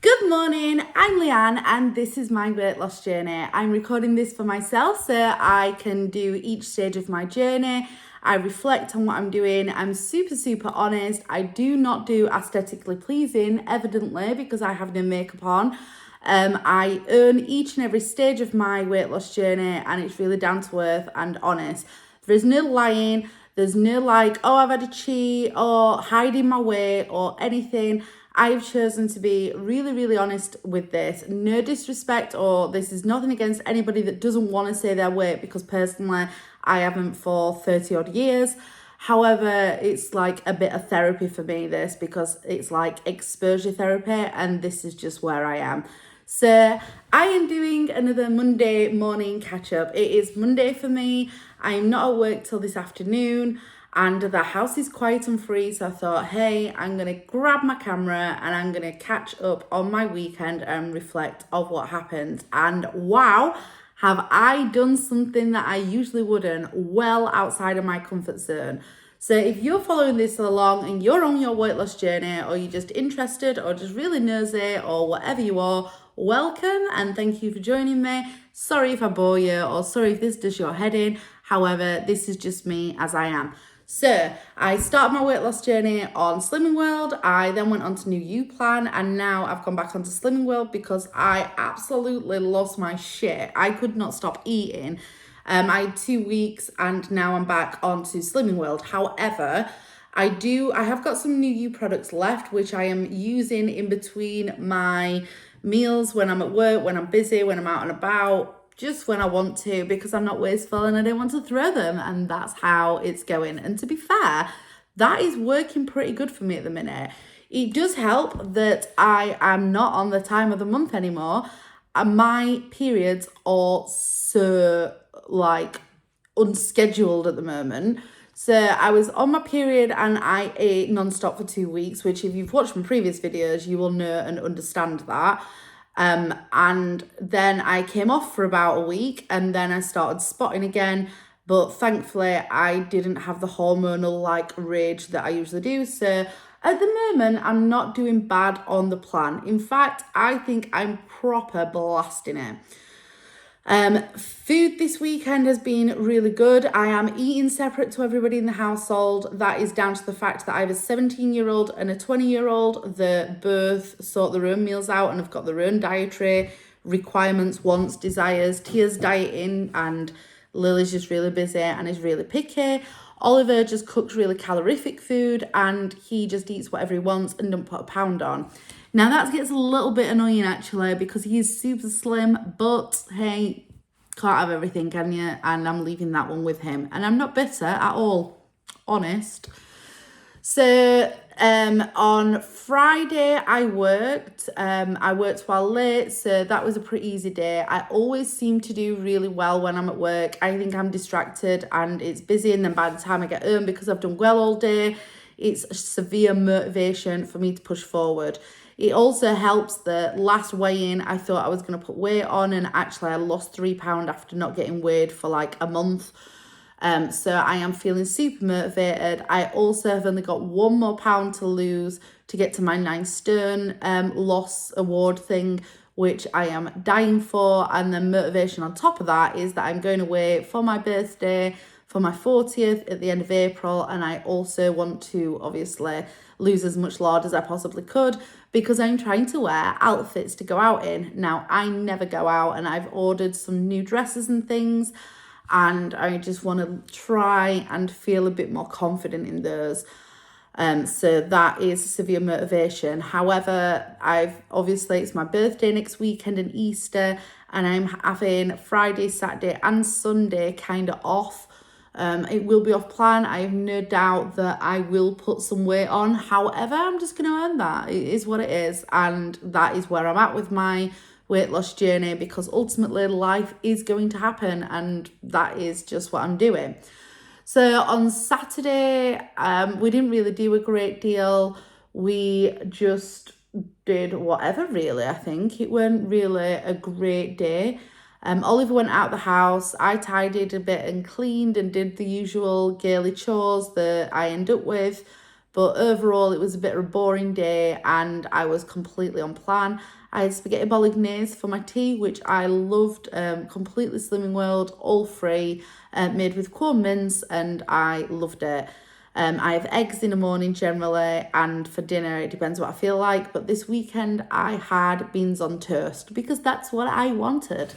Good morning, I'm Leanne and this is my weight loss journey. I'm recording this for myself so I can do each stage of my journey. I reflect on what I'm doing. I'm super honest. I do not do aesthetically pleasing, evidently, because I have no makeup on. I earn each and every stage of my weight loss journey and it's really down to earth and honest. There is no lying. There's no oh, I've had a cheat or hiding my weight or anything. I've chosen to be really honest with this. No disrespect, or this is nothing against anybody that doesn't want to say their weight, because personally, I haven't for 30 odd years. However, it's like a bit of therapy for me, this, because it's like exposure therapy, and this is just where I am. So I am doing another Monday morning catch up. It is Monday for me. I am not at work till this afternoon and the house is quiet and free. So I thought, hey, I'm going to grab my camera and I'm going to catch up on my weekend and reflect of what happened. And wow, have I done something that I usually wouldn't, well outside of my comfort zone. So if you're following this along and you're on your weight loss journey, or you're just interested or just really nosy or whatever you are, welcome and thank you for joining me. Sorry if I bore you, or sorry if this does your head in. However, this is just me as I am. So I started my weight loss journey on Slimming World. I then went on to New You Plan, and now I've gone back onto Slimming World because I absolutely lost my shit. I could not stop eating. I had 2 weeks and now I'm back onto Slimming World. However, I have got some New You products left, which I am using in between my meals, when I'm at work, when I'm busy, when I'm out and about, just when I want to, because I'm not wasteful and I don't want to throw them, and that's how it's going. And to be fair, that is working pretty good for me at the minute. It does help that I am not on the time of the month anymore, and my periods are so unscheduled at the moment. So I was on my period and I ate non-stop for 2 weeks, which if you've watched my previous videos, you will know and understand that. And then I came off for about a week and then I started spotting again. But thankfully, I didn't have the hormonal rage that I usually do. So at the moment, I'm not doing bad on the plan. In fact, I think I'm proper blasting it. Food this weekend has been really good. I am eating separate to everybody in the household. That is down to the fact that I have a 17-year-old and a 20-year-old that both sort their own meals out and have got their own dietary requirements, wants, desires. Tia's dieting and Lily's just really busy and is really picky. Oliver just cooks really calorific food and he just eats whatever he wants and don't put a pound on. Now that gets a little bit annoying actually, because he is super slim, but hey, can't have everything, can you? And I'm leaving that one with him. And I'm not bitter at all, honest. So on Friday I worked while late, so that was a pretty easy day. I always seem to do really well when I'm at work. I think I'm distracted and it's busy, and then by the time I get home, because I've done well all day, it's a severe motivation for me to push forward. It also helps that last weigh-in, I thought I was going to put weight on, and actually I lost 3 pounds after not getting weighed for a month. So I am feeling super motivated. I also have only got 1 more pound to lose to get to my 9 stone loss award thing, which I am dying for. And the motivation on top of that is that I'm going away for my birthday, for my 40th at the end of April. And I also want to obviously lose as much lard as I possibly could, because I'm trying to wear outfits to go out in. Now, I never go out, and I've ordered some new dresses and things, and I just want to try and feel a bit more confident in those. So that is severe motivation. However, it's my birthday next weekend and Easter, and I'm having Friday, Saturday and Sunday kind of off. It will be off plan. I have no doubt that I will put some weight on. However, I'm just going to earn that. It is what it is. And that is where I'm at with my weight loss journey, because ultimately life is going to happen, and that is just what I'm doing. So on Saturday, we didn't really do a great deal. We just did whatever, really. I think it weren't really a great day. Oliver went out the house. I tidied a bit and cleaned and did the usual girly chores that I end up with. But overall, it was a bit of a boring day and I was completely on plan. I had spaghetti bolognese for my tea, which I loved, completely Slimming World, all free, made with corn mince, and I loved it. I have eggs in the morning generally, and for dinner, it depends what I feel like. But this weekend, I had beans on toast because that's what I wanted.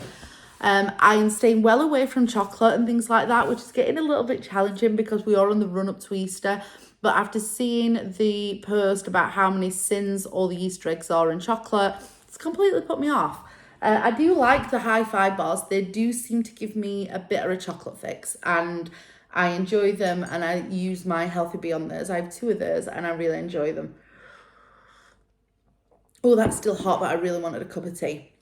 I'm staying well away from chocolate and things like that, which is getting a little bit challenging because we are on the run up to Easter. But after seeing the post about how many sins all the Easter eggs are in chocolate, it's completely put me off. I do like the hi-fi bars. They do seem to give me a bit of a chocolate fix, and I enjoy them, and I use my Healthy Bee on those. I have 2 of those and I really enjoy them. Oh, that's still hot, but I really wanted a cup of tea.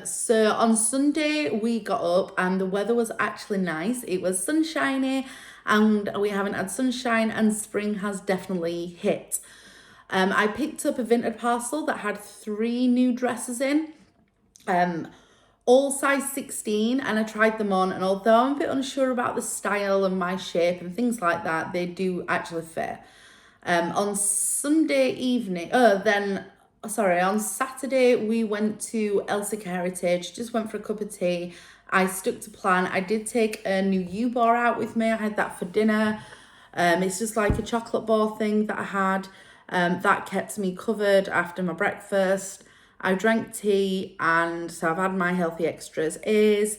So on Sunday we got up and the weather was actually nice. It was sunshiny and we haven't had sunshine and spring has definitely hit. I picked up a vintage parcel that had 3 new dresses in. All size 16, and I tried them on, and although I'm a bit unsure about the style and my shape and things like that, they do actually fit. On Sunday evening, on Saturday we went to Elsick Heritage, just went for a cup of tea. I stuck to plan. I did take a new U-bar out with me. I had that for dinner. It's just like a chocolate bar thing that I had. That kept me covered after my breakfast. I drank tea, and so I've had my healthy extras A's.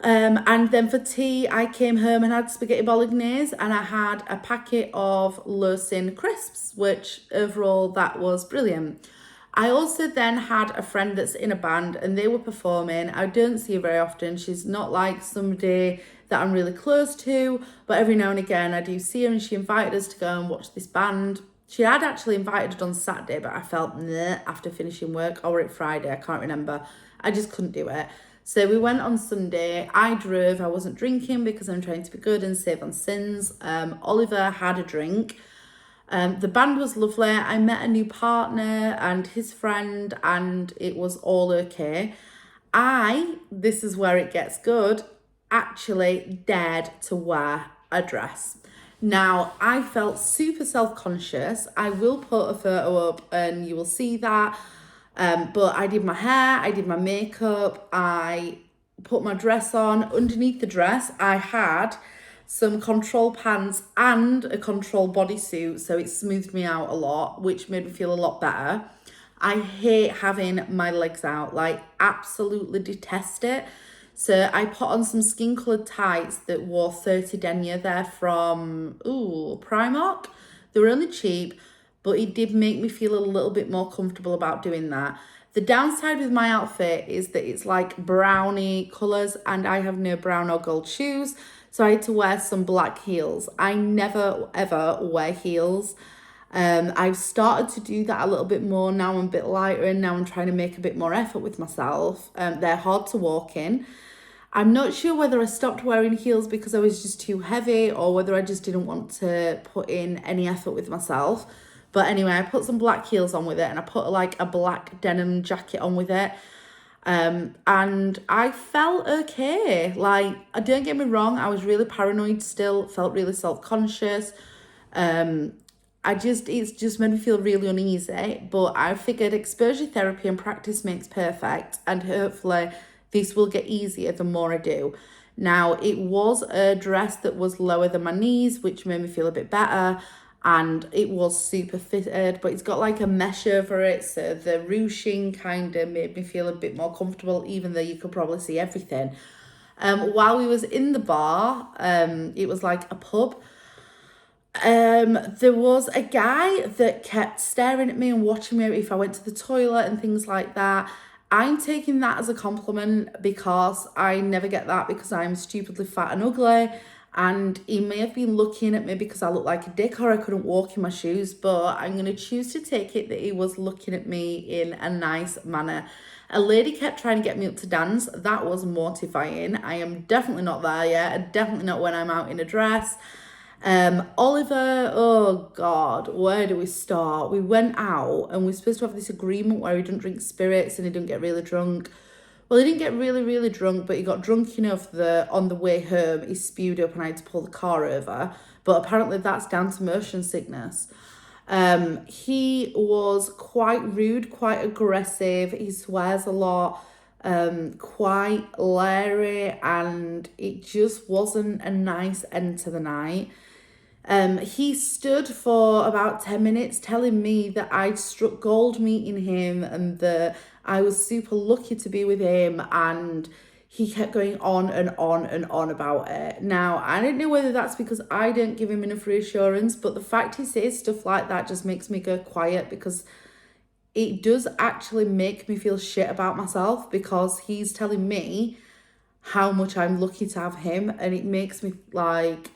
And then for tea, I came home and had spaghetti bolognese, and I had a packet of low-sin crisps, which overall that was brilliant. I also then had a friend that's in a band and they were performing. I don't see her very often. She's not like somebody that I'm really close to, but every now and again I do see her, and she invited us to go and watch this band. She had actually invited us on Saturday, but I felt nah after finishing work, or it Friday, I can't remember. I just couldn't do it. So we went on Sunday. I drove. I wasn't drinking because I'm trying to be good and save on sins. Oliver had a drink. The band was lovely. I met a new partner and his friend, and it was all okay. This is where it gets good, actually dared to wear a dress. Now, I felt super self-conscious. I will put a photo up and you will see that. But I did my hair, I did my makeup, I put my dress on. Underneath the dress, I had some control pants and a control bodysuit, so it smoothed me out a lot, which made me feel a lot better. I hate having my legs out, like absolutely detest it. So I put on some skin coloured tights that wore 30 denier. They're from Primark. They were only cheap, but it did make me feel a little bit more comfortable about doing that. The downside with my outfit is that it's like brownie colours, and I have no brown or gold shoes, so I had to wear some black heels. I never ever wear heels. I've started to do that a little bit more now. I'm a bit lighter, and now I'm trying to make a bit more effort with myself. They're hard to walk in. I'm not sure whether I stopped wearing heels because I was just too heavy, or whether I just didn't want to put in any effort with myself. But anyway, I put some black heels on with it, and I put like a black denim jacket on with it. And I felt okay. Like, don't get me wrong, I was really paranoid still, felt really self-conscious. It's just made me feel really uneasy, but I figured exposure therapy and practice makes perfect, and hopefully this will get easier the more I do. Now, it was a dress that was lower than my knees, which made me feel a bit better, and it was super fitted, but it's got like a mesh over it, so the ruching kind of made me feel a bit more comfortable, even though you could probably see everything. While we was in the bar, it was like a pub. There was a guy that kept staring at me and watching me if I went to the toilet and things like that. I'm taking that as a compliment because I never get that because I'm stupidly fat and ugly. And he may have been looking at me because I look like a dick or I couldn't walk in my shoes, but I'm going to choose to take it that he was looking at me in a nice manner. A lady kept trying to get me up to dance. That was mortifying. I am definitely not there yet. Definitely not when I'm out in a dress. Oliver, oh God, where do we start? We went out and we're supposed to have this agreement where he didn't drink spirits and he didn't get really drunk. Well, he didn't get really, really drunk, but he got drunk enough that on the way home, he spewed up and I had to pull the car over. but apparently that's down to motion sickness. He was quite rude, quite aggressive. He swears a lot, quite leery, and it just wasn't a nice end to the night. He stood for about 10 minutes telling me that I'd struck gold meeting him and that I was super lucky to be with him, and he kept going on and on and on about it. Now, I don't know whether that's because I didn't give him enough reassurance, but the fact he says stuff like that just makes me go quiet, because it does actually make me feel shit about myself, because he's telling me how much I'm lucky to have him, and it makes me like,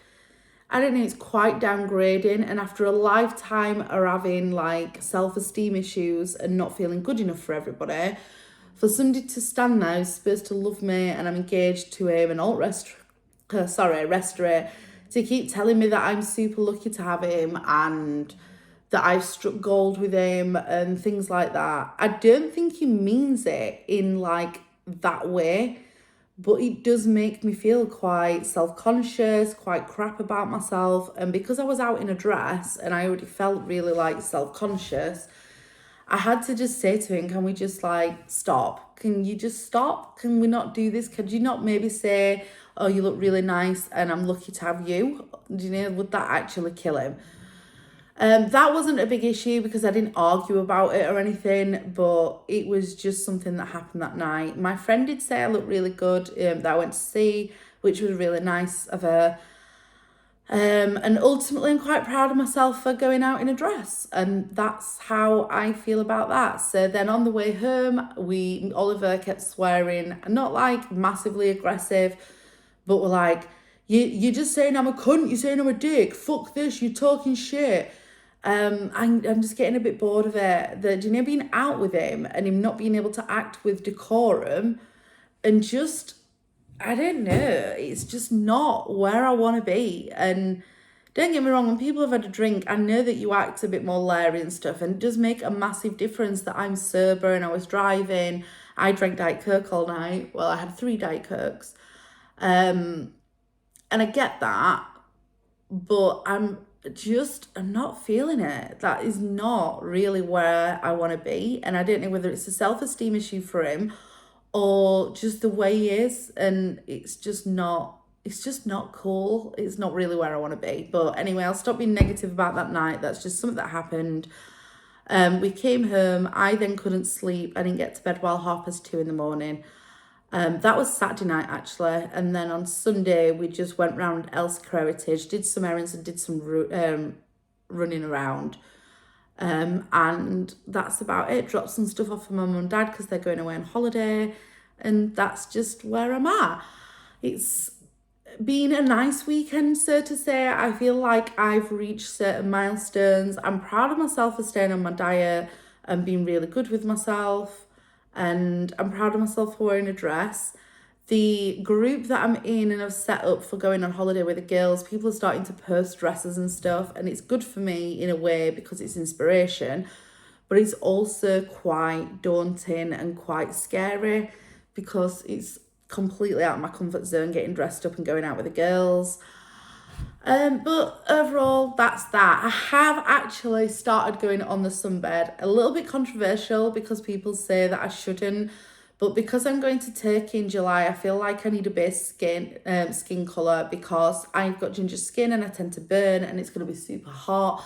I don't know, it's quite downgrading. And after a lifetime of having like self-esteem issues and not feeling good enough for everybody, for somebody to stand there who's supposed to love me and I'm engaged to him and all restaurant, to keep telling me that I'm super lucky to have him and that I've struck gold with him and things like that. I don't think he means it in like that way, but it does make me feel quite self-conscious, quite crap about myself. And because I was out in a dress and I already felt really like self-conscious, I had to just say to him, can we just like stop? Can you just stop? Can we not do this? Could you not maybe say, oh, you look really nice and I'm lucky to have you? Do you know, would that actually kill him? That wasn't a big issue because I didn't argue about it or anything, but it was just something that happened that night. My friend did say I looked really good, that I went to see, which was really nice of her. And ultimately, I'm quite proud of myself for going out in a dress, and that's how I feel about that. So then on the way home, Oliver kept swearing, not like massively aggressive, but we're like, you're just saying I'm a cunt, you're saying I'm a dick, fuck this, you're talking shit. I'm just getting a bit bored of it. Being out with him and him not being able to act with decorum, and just, I don't know, it's just not where I want to be. And don't get me wrong, when people have had a drink, I know that you act a bit more leery and stuff, and it does make a massive difference that I'm sober and I was driving. I drank Diet Coke all night. Well, I had 3 Diet Cokes. And I get that, but I'm not feeling it. That is not really where I want to be. And I don't know whether it's a self-esteem issue for him or just the way he is. And it's just not cool. It's not really where I want to be. But anyway, I'll stop being negative about that night. That's just something that happened. We came home. I then couldn't sleep. I didn't get to bed while 2:30 in the morning. That was Saturday night actually, and then on Sunday we just went round Elsie Heritage, did some errands and did some running around, and that's about it. Dropped some stuff off for my mum and dad because they're going away on holiday, and that's just where I'm at. It's been a nice weekend, so to say. I feel like I've reached certain milestones. I'm proud of myself for staying on my diet and being really good with myself. And I'm proud of myself for wearing a dress. The group that I'm in and I've set up for going on holiday with the girls, people are starting to post dresses and stuff, and it's good for me in a way because it's inspiration, but it's also quite daunting and quite scary because it's completely out of my comfort zone getting dressed up and going out with the girls. But overall, that's that. I have actually started going on the sunbed. A little bit controversial because people say that I shouldn't, but because I'm going to Turkey in July, I feel like I need a base skin colour because I've got ginger skin and I tend to burn, and it's going to be super hot.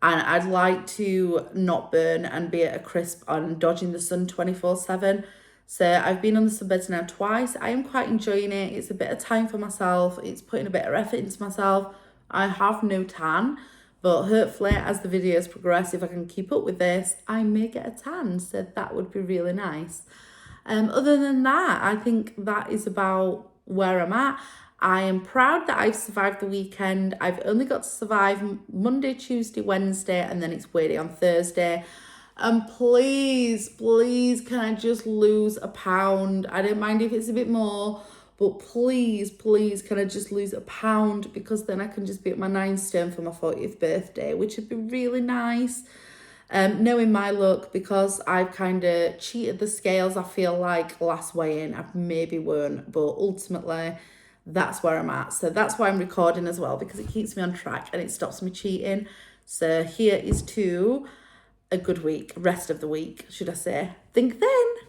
And I'd like to not burn and be at a crisp and dodging the sun 24/7. So I've been on the sunbeds now twice. I am quite enjoying it. It's a bit of time for myself. It's putting a bit of effort into myself. I have no tan, but hopefully as the videos progress, if I can keep up with this, I may get a tan. So that would be really nice. Other than that, I think that is about where I'm at. I am proud that I've survived the weekend. I've only got to survive Monday, Tuesday, Wednesday, and then it's Way Day on Thursday. And please, can I just lose a pound? I don't mind if it's a bit more, but please, can I just lose a pound? Because then I can just be at my 9 stone for my 40th birthday, which would be really nice. Knowing my luck, because I've kind of cheated the scales, I feel like last weigh-in, I maybe won't, but ultimately that's where I'm at. So that's why I'm recording as well, because it keeps me on track and it stops me cheating. So here is to a good week, rest of the week, should I say. Think then.